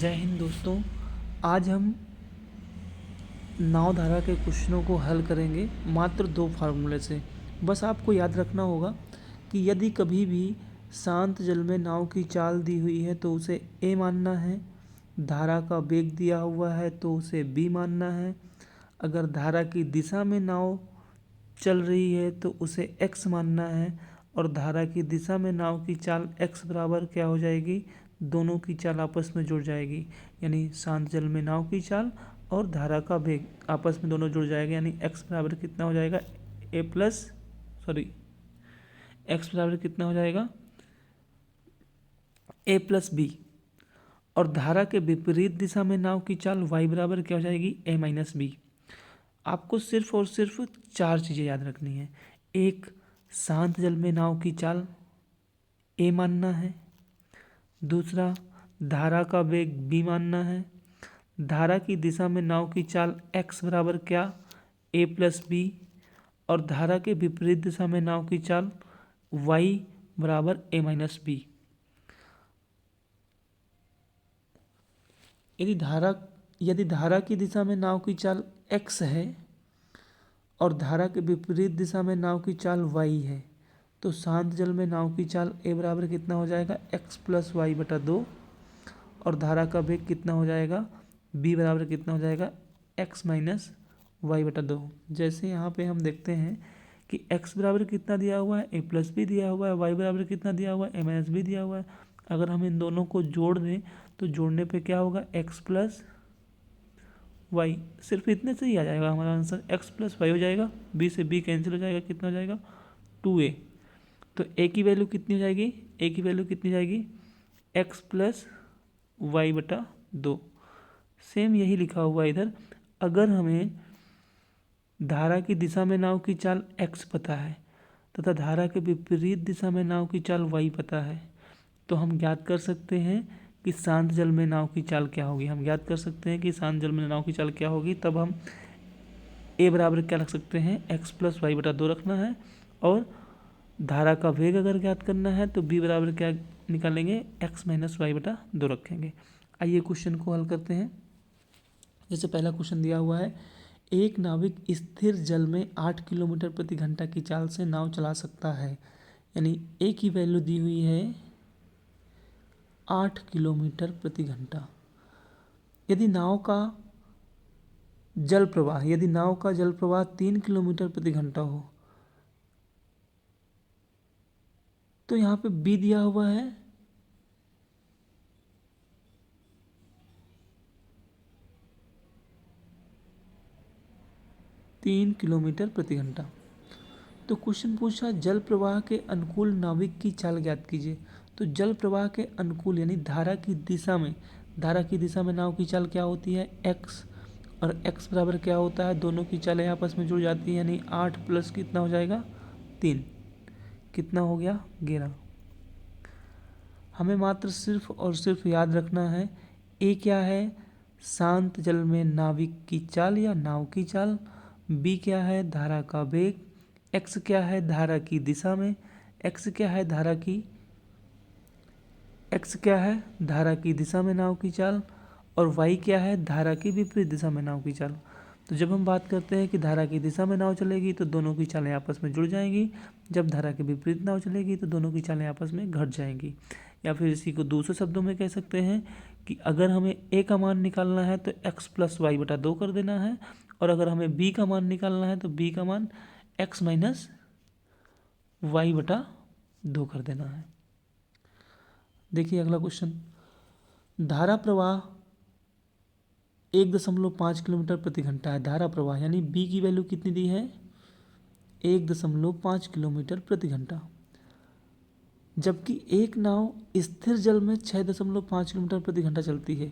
जय हिंद दोस्तों। आज हम नाव धारा के क्वेश्चनों को हल करेंगे मात्र दो फार्मूले से। बस आपको याद रखना होगा कि यदि कभी भी शांत जल में नाव की चाल दी हुई है तो उसे ए मानना है, धारा का वेग दिया हुआ है तो उसे बी मानना है, अगर धारा की दिशा में नाव चल रही है तो उसे एक्स मानना है, और धारा की दिशा में नाव की चाल एक्स बराबर क्या हो जाएगी, दोनों की चाल आपस में जुड़ जाएगी। यानी शांत जल में नाव की चाल और धारा का वेग आपस में दोनों जुड़ जाएगा। यानी एक्स बराबर कितना हो जाएगा, एक्स बराबर कितना हो जाएगा, ए प्लस बी। और धारा के विपरीत दिशा में नाव की चाल वाई बराबर क्या हो जाएगी, ए माइनस बी। आपको सिर्फ और सिर्फ चार चीज़ें याद रखनी है। एक, शांत जल में नाव की चाल ए मानना है। दूसरा, धारा का वेग बी मानना है। धारा की दिशा में नाव की चाल एक्स बराबर क्या, ए प्लस बी। और धारा के विपरीत दिशा में नाव की चाल वाई बराबर ए माइनस बी। यदि धारा की दिशा में नाव की चाल एक्स है और धारा के विपरीत दिशा में नाव की चाल वाई है तो शांत जल में नाव की चाल ए बराबर कितना हो जाएगा, एक्स प्लस वाई बटा 2। और धारा का वेग कितना हो जाएगा, बी बराबर कितना हो जाएगा, एक्स माइनस वाई बटा 2। जैसे यहाँ पे हम देखते हैं कि एक्स बराबर कितना दिया हुआ है, ए प्लस बी दिया हुआ है, वाई बराबर कितना दिया हुआ है, ए माइनस बी दिया हुआ है। अगर हम इन दोनों को जोड़ दें तो जोड़ने पे क्या होगा, एक्स प्लस वाई। सिर्फ इतने से ही आ जाएगा हमारा आंसर, एक्स प्लस वाई हो जाएगा, बी से बी कैंसिल हो जाएगा, कितना हो जाएगा 2a। तो ए की वैल्यू कितनी हो जाएगी, ए की वैल्यू कितनी जाएगी, एक्स प्लस वाई बटा 2। सेम यही लिखा हुआ है इधर। अगर हमें धारा की दिशा में नाव की चाल एक्स पता है तथा धारा के विपरीत दिशा में नाव की चाल वाई पता है तो हम ज्ञात कर सकते हैं कि शांत जल में नाव की चाल क्या होगी। हम ज्ञात कर सकते हैं कि शांत जल में नाव की चाल क्या होगी। तब हम ए बराबर क्या रख सकते हैं, एक्स प्लस वाई बटा 2 रखना है। और धारा का वेग अगर ज्ञात करना है तो बी बराबर क्या निकालेंगे, एक्स माइनस वाई बटा 2 रखेंगे। आइए क्वेश्चन को हल करते हैं। जैसे पहला क्वेश्चन दिया हुआ है, एक नाविक स्थिर जल में 8 किलोमीटर प्रति घंटा की चाल से नाव चला सकता है। यानी ए की वैल्यू दी हुई है 8 किलोमीटर प्रति घंटा। यदि नाव का जल प्रवाह 3 किलोमीटर प्रति घंटा हो तो यहाँ पे बी दिया हुआ है 3 किलोमीटर प्रति घंटा। तो क्वेश्चन पूछा जल प्रवाह के अनुकूल नाविक की चाल ज्ञात कीजिए। तो जल प्रवाह के अनुकूल यानी धारा की दिशा में नाव की चाल क्या होती है, एक्स। और एक्स बराबर क्या होता है, दोनों की चालें आपस में जुड़ जाती है। यानी 8 प्लस कितना हो जाएगा 3, कितना हो गया 11। हमें मात्र सिर्फ और सिर्फ याद रखना है ए क्या है, शांत जल में नाविक की चाल या नाव की चाल। बी क्या है, धारा का वेग। एक्स क्या है, धारा की दिशा में। एक्स क्या है, धारा की दिशा में नाव की चाल। और वाई क्या है, धारा की विपरीत दिशा में नाव की चाल। तो जब हम बात करते हैं कि धारा की दिशा में नाव चलेगी तो दोनों की चालें आपस में जुड़ जाएंगी। जब धारा के विपरीत नाव चलेगी तो दोनों की चालें आपस में घट जाएंगी। या फिर इसी को दूसरे शब्दों में कह सकते हैं कि अगर हमें ए का मान निकालना है तो एक्स प्लस वाई बटा 2 कर देना है। और अगर हमें बी का मान निकालना है तो बी का मान एक्स माइनस वाई बटा 2 कर देना है। देखिए अगला क्वेश्चन, धारा प्रवाह 1.5 किलोमीटर प्रति घंटा है। धारा प्रवाह यानी बी की वैल्यू कितनी दी है, 1.5 किलोमीटर प्रति घंटा। जबकि एक नाव स्थिर जल में 6.5 किलोमीटर प्रति घंटा चलती है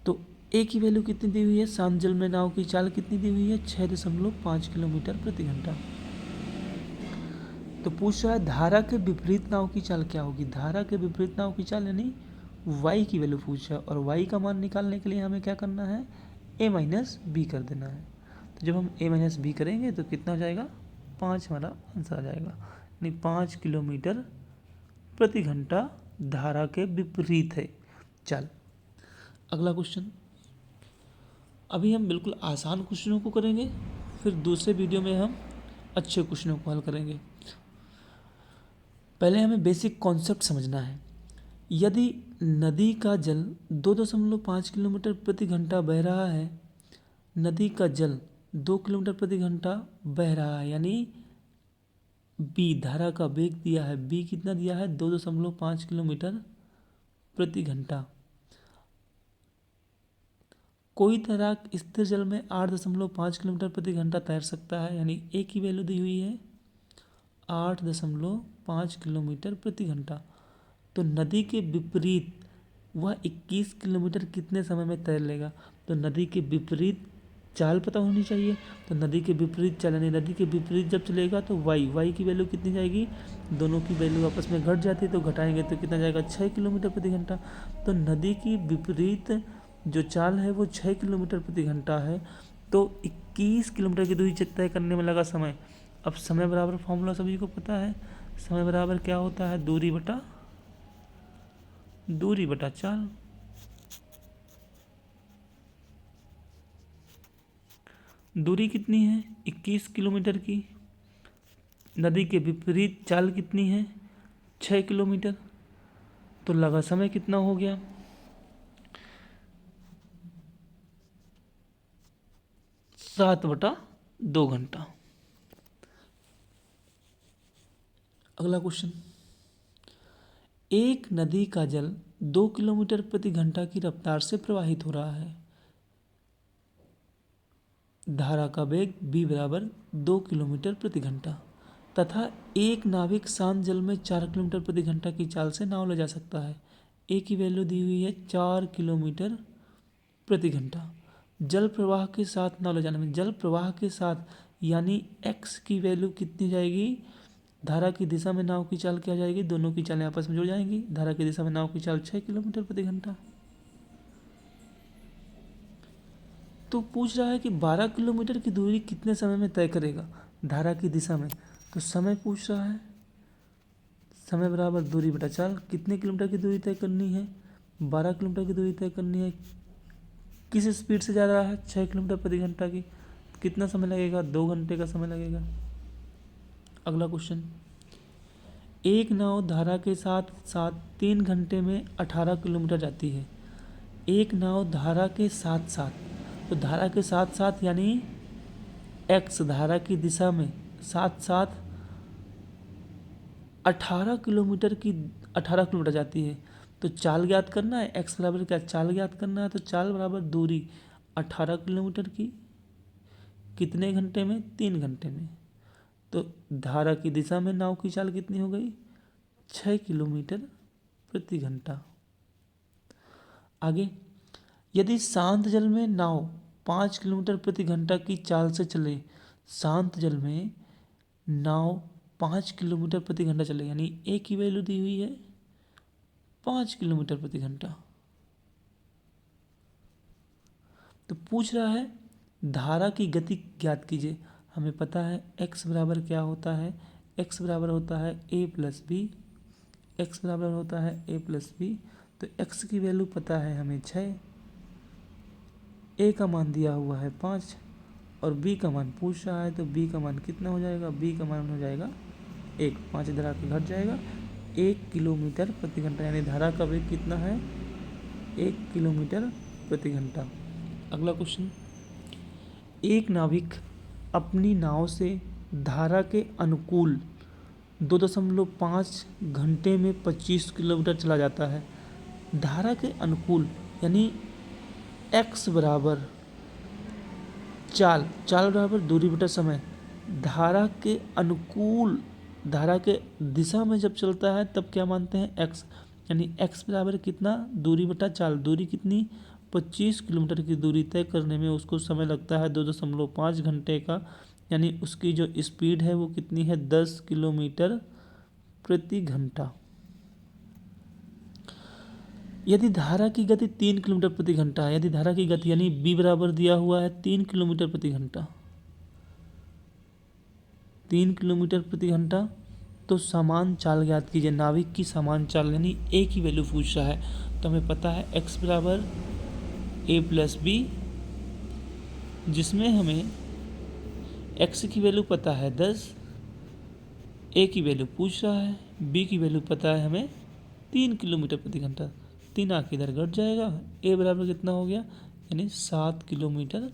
तो ए की वैल्यू कितनी दी हुई है, शांत जल में नाव की चाल कितनी दी हुई है, 6.5 किलोमीटर प्रति घंटा। तो पूछ रहा है धारा के विपरीत नाव की चाल क्या होगी। धारा के विपरीत नाव की चाल यानी वाई की वैल्यू पूछा, और वाई का मान निकालने के लिए हमें क्या करना है, ए माइनस बी कर देना है। तो जब हम ए माइनस बी करेंगे तो कितना हो जाएगा, 5 हमारा आंसर आ जाएगा। यानी 5 किलोमीटर प्रति घंटा धारा के विपरीत है चाल। अगला क्वेश्चन, अभी हम बिल्कुल आसान क्वेश्चनों को करेंगे, फिर दूसरे वीडियो में हम अच्छे क्वेश्चनों को हल करेंगे। पहले हमें बेसिक कॉन्सेप्ट समझना है। यदि नदी का जल 2.5 किलोमीटर प्रति घंटा बह रहा है, नदी का जल 2 किलोमीटर प्रति घंटा बह रहा है, यानी बी धारा का वेग दिया है, बी कितना दिया है 2.5 किलोमीटर प्रति घंटा। कोई तैराक स्थिर जल में 8.5 किलोमीटर प्रति घंटा तैर सकता है, यानी ए की वैल्यू दी हुई है 8.5 किलोमीटर प्रति घंटा। तो नदी के विपरीत वह 21 किलोमीटर कितने समय में तैर लेगा? तो नदी के विपरीत चाल पता होनी चाहिए। तो नदी के विपरीत चाल, यानी नदी के विपरीत जब चलेगा तो वाई की वैल्यू कितनी जाएगी? दोनों की वैल्यू आपस में घट जाती है, तो घटाएंगे तो कितना जाएगा? 6 किलोमीटर प्रति घंटा। तो नदी की विपरीत जो चाल है वो 6 किलोमीटर प्रति घंटा है। तो 21 किलोमीटर की दूरी तय करने में लगा समय। अब समय बराबर फॉर्मूला सभी को पता है, समय बराबर क्या होता है? दूरी बटा चाल। दूरी कितनी है? 21 किलोमीटर की। नदी के विपरीत चाल कितनी है? 6 किलोमीटर। तो लगा समय कितना हो गया? 7/2 घंटा। अगला क्वेश्चन, एक नदी का जल 2 किलोमीटर प्रति घंटा की रफ्तार से प्रवाहित हो रहा है। धारा का वेग b बराबर 2 किलोमीटर प्रति घंटा तथा एक नाविक शांत जल में 4 किलोमीटर प्रति घंटा की चाल से नाव ले जा सकता है। ए की वैल्यू दी हुई है 4 किलोमीटर प्रति घंटा। जल प्रवाह के साथ नाव ले जाने में, जल प्रवाह के साथ यानी x की वैल्यू कितनी जाएगी? धारा की दिशा में नाव की चाल क्या जाएगी? दोनों की चालें आपस में जुड़ जाएंगी। धारा की दिशा में नाव की चाल 6 किलोमीटर प्रति घंटा। तो पूछ रहा है कि 12 किलोमीटर की दूरी कितने समय में तय करेगा धारा की दिशा में? तो समय पूछ रहा है, समय बराबर दूरी बटा चाल। कितने किलोमीटर की दूरी तय करनी है? 12 किलोमीटर की दूरी तय करनी है। किस स्पीड से जा रहा है? 6 किलोमीटर प्रति घंटा की। कितना समय लगेगा? 2 घंटे का समय लगेगा। अगला क्वेश्चन, एक नाव धारा के साथ साथ 3 घंटे में 18 किलोमीटर जाती है। एक नाव धारा के साथ साथ, तो धारा के साथ साथ यानी x धारा की दिशा में साथ साथ 18 किलोमीटर जाती है। तो चाल ज्ञात करना है, x बराबर क्या? चाल ज्ञात करना है। तो चाल बराबर दूरी 18 किलोमीटर की, कितने घंटे में? 3 घंटे में। तो धारा की दिशा में नाव की चाल कितनी हो गई? 6 किलोमीटर प्रति घंटा। आगे, यदि शांत जल में नाव 5 किलोमीटर प्रति घंटा की चाल से चले, शांत जल में नाव 5 किलोमीटर प्रति घंटा चले, यानी ए की वैल्यू दी हुई है 5 किलोमीटर प्रति घंटा। तो पूछ रहा है धारा की गति ज्ञात कीजिए। हमें पता है x बराबर क्या होता है? x बराबर होता है a प्लस बी। x बराबर होता है a प्लस बी। तो x की वैल्यू पता है हमें 6, a का मान दिया हुआ है 5 और b का मान पूछ रहा है। तो b का मान कितना हो जाएगा? b का मान हो जाएगा 1। 5 इधर आके घट जाएगा। 1 किलोमीटर प्रति घंटा, यानी धारा का वेग कितना है? 1 किलोमीटर प्रति घंटा। अगला क्वेश्चन, एक नाविक अपनी नाव से धारा के अनुकूल 2.5 घंटे में 25 किलोमीटर चला जाता है। धारा के अनुकूल यानी x बराबर चाल बराबर दूरी बटा समय। धारा के अनुकूल, धारा के दिशा में जब चलता है तब क्या मानते हैं? x, यानी x बराबर कितना? दूरी बटा चाल। दूरी कितनी? 25 किलोमीटर की दूरी तय करने में उसको समय लगता है 2.5 घंटे का, यानी उसकी जो स्पीड है वो कितनी है? 10 किलोमीटर प्रति घंटा। यदि धारा की गति 3 किलोमीटर प्रति घंटा है, यदि धारा की गति यानी b बराबर दिया हुआ है 3 किलोमीटर प्रति घंटा, 3 किलोमीटर प्रति घंटा, तो समान चाल ज्ञात कीजिए। नाविक की समान चाल यानी a की वैल्यू पूछ रहा है। तो हमें पता है x बराबर ए प्लस बी, जिसमें हमें x की वैल्यू पता है 10, ए की वैल्यू पूछ रहा है, बी की वैल्यू पता है हमें 3 किलोमीटर प्रति घंटा। 3 आके इधर घट जाएगा, ए बराबर कितना हो गया, यानी 7 किलोमीटर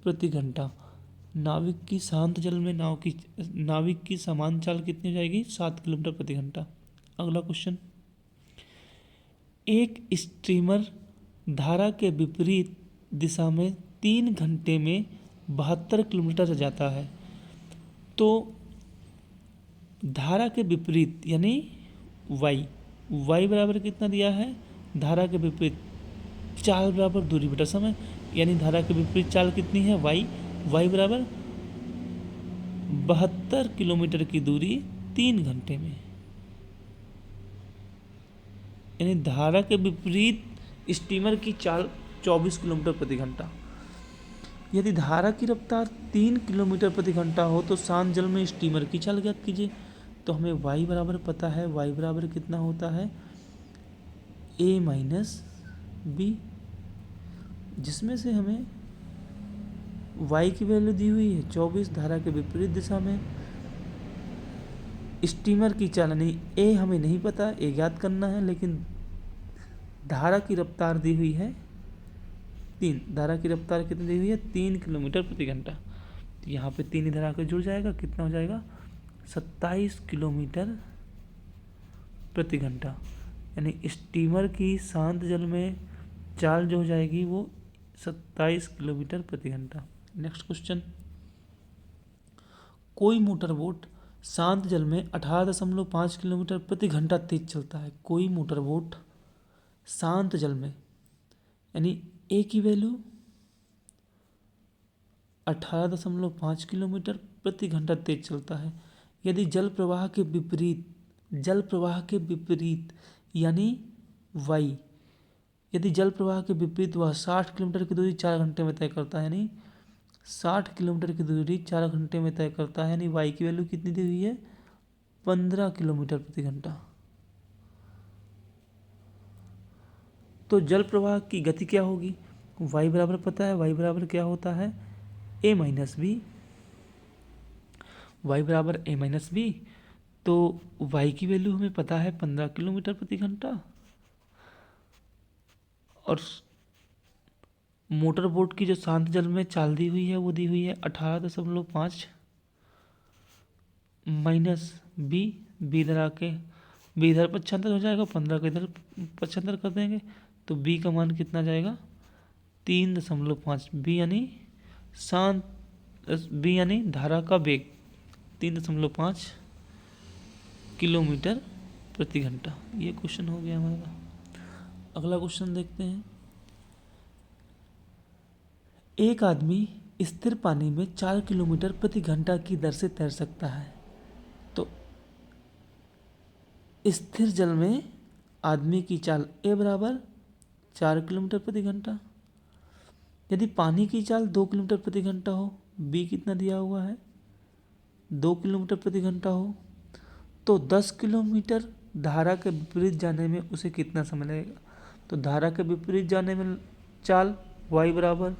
प्रति घंटा। नाविक की शांत जल में नाविक की समान चाल कितनी हो जाएगी, 7 किलोमीटर प्रति घंटा। अगला क्वेश्चन, एक स्टीमर धारा के विपरीत दिशा में 3 घंटे में 72 किलोमीटर से जाता है, तो धारा के विपरीत यानी y बराबर कितना दिया है, धारा के विपरीत चाल बराबर दूरी बटा समय, यानी धारा के विपरीत चाल कितनी है y बराबर 72 किलोमीटर की दूरी 3 घंटे में, यानी धारा के विपरीत स्टीमर की चाल 24 किलोमीटर प्रति घंटा। यदि धारा की रफ्तार 3 किलोमीटर प्रति घंटा हो तो शांत जल में स्टीमर की चाल ज्ञात कीजिए। तो हमें y बराबर पता है, y बराबर कितना होता है, a माइनस बी, जिसमें से हमें y की वैल्यू दी हुई है 24, धारा के विपरीत दिशा में स्टीमर की चाल नहीं, a हमें नहीं पता, a ज्ञात करना है, लेकिन धारा की रफ्तार दी हुई है 3, धारा की रफ्तार कितनी दी हुई है, 3 किलोमीटर प्रति घंटा। तो यहाँ पे 3 इधर आकर जुड़ जाएगा, कितना हो जाएगा, 27 किलोमीटर प्रति घंटा, यानी स्टीमर की शांत जल में चाल जो हो जाएगी वो 27 किलोमीटर प्रति घंटा। नेक्स्ट क्वेश्चन, कोई मोटर बोट शांत जल में 18.5 किलोमीटर प्रति घंटा तेज चलता है। कोई मोटर बोट शांत जल में, यानी ए की वैल्यू 18.5 किलोमीटर प्रति घंटा तेज चलता है। यदि जल प्रवाह के विपरीत यानी y, यदि जल प्रवाह के विपरीत वह 60 किलोमीटर की दूरी 4 घंटे में तय करता है, यानी 60 किलोमीटर की दूरी 4 घंटे में तय करता है, यानी y की वैल्यू कितनी दी हुई है, 15 किलोमीटर प्रति घंटा। तो जल प्रवाह की गति क्या होगी, y बराबर पता है, y बराबर क्या होता है, a माइनस बी, y बराबर a माइनस बी। तो y की वैल्यू हमें पता है 15 किलोमीटर प्रति घंटा, और मोटर बोट की जो शांत जल में चाल दी हुई है वो दी हुई है 18.5 माइनस बी, बी इधर आके बी इधर 75 हो जाएगा, 15 का इधर 75 कर देंगे, तो बी का मान कितना जाएगा, 3.5, बी यानी धारा का वेग 3.5 किलोमीटर प्रति घंटा। ये क्वेश्चन हो गया हमारा। अगला क्वेश्चन देखते हैं, एक आदमी स्थिर पानी में 4 किलोमीटर प्रति घंटा की दर से तैर सकता है। तो स्थिर जल में आदमी की चाल ए बराबर 4 किलोमीटर प्रति घंटा। यदि पानी की चाल 2 किलोमीटर प्रति घंटा हो, बी कितना दिया हुआ है, 2 किलोमीटर प्रति घंटा हो, तो 10 किलोमीटर धारा के विपरीत जाने में उसे कितना समय लगेगा। तो धारा के विपरीत जाने में चाल y बराबर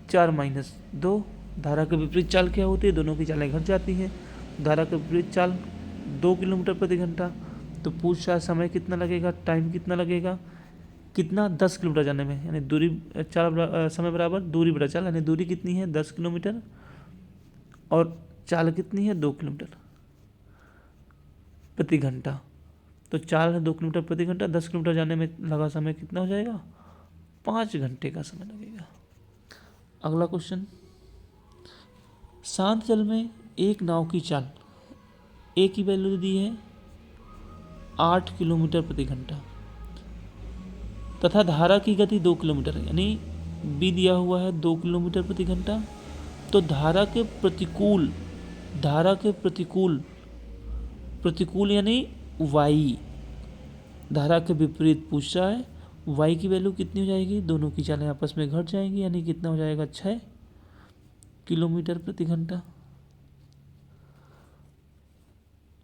4 माइनस 2, धारा के विपरीत चाल क्या होती है, दोनों की चालें घट जाती हैं। धारा के विपरीत चाल 2 किलोमीटर प्रति घंटा, तो पूछ रहा समय कितना लगेगा, टाइम कितना लगेगा, कितना 10 किलोमीटर जाने में, यानी दूरी समय बराबर दूरी बटा चाल, यानी दूरी कितनी है 10 किलोमीटर और चाल कितनी है 2 किलोमीटर प्रति घंटा। तो चाल है 2 किलोमीटर प्रति घंटा, 10 किलोमीटर जाने में लगा समय कितना हो जाएगा, 5 घंटे का समय लगेगा। अगला क्वेश्चन, शांत जल में एक नाव की चाल ए की वैल्यू दी है 8 किलोमीटर प्रति घंटा तथा धारा की गति 2 किलोमीटर है, यानी बी दिया हुआ है 2 किलोमीटर प्रति घंटा। तो धारा के प्रतिकूल यानी y, धारा के विपरीत पूछ रहा है, y की वैल्यू कितनी हो जाएगी, दोनों की चालें आपस में घट जाएंगी, यानी कितना हो जाएगा 6 किलोमीटर प्रति घंटा।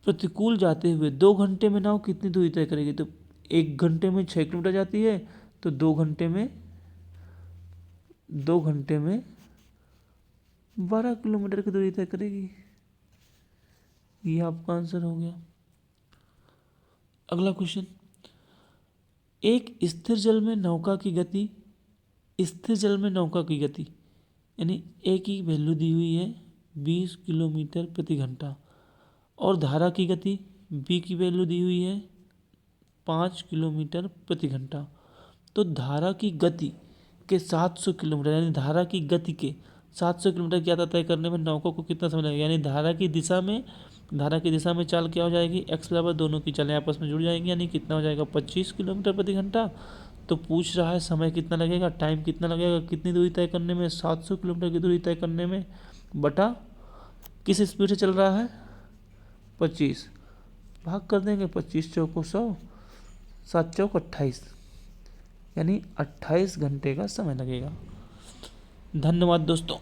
प्रतिकूल जाते हुए 2 घंटे में नाव कितनी दूरी तय करेगी, तो 1 घंटे में 6 किलोमीटर जाती है, तो 2 घंटे में 2 घंटे में 12 किलोमीटर की दूरी तय करेगी। ये आपका आंसर हो गया। अगला क्वेश्चन, एक स्थिर जल में नौका की गति, स्थिर जल में नौका की गति यानी ए की वैल्यू दी हुई है 20 किलोमीटर प्रति घंटा और धारा की गति बी की वैल्यू दी हुई है 5 किलोमीटर प्रति घंटा। तो धारा की गति के 700 किलोमीटर यानी धारा की गति के 700 किलोमीटर की यात्रा तय करने में नौका को कितना समय लगेगा, यानी धारा की दिशा में चाल क्या हो जाएगी, एक्स बराबर दोनों की चालें आपस में जुड़ जाएंगी, यानी कितना हो जाएगा 25 किलोमीटर प्रति घंटा। तो पूछ रहा है समय कितना लगेगा, टाइम कितना लगेगा, कितनी दूरी तय करने में, 700 किलोमीटर की दूरी तय करने में, बटा किस स्पीड से चल रहा है 25, भाग कर देंगे 25 चौको 100, 7 चौक 28, यानी 28 घंटे का समय लगेगा। धन्यवाद दोस्तों।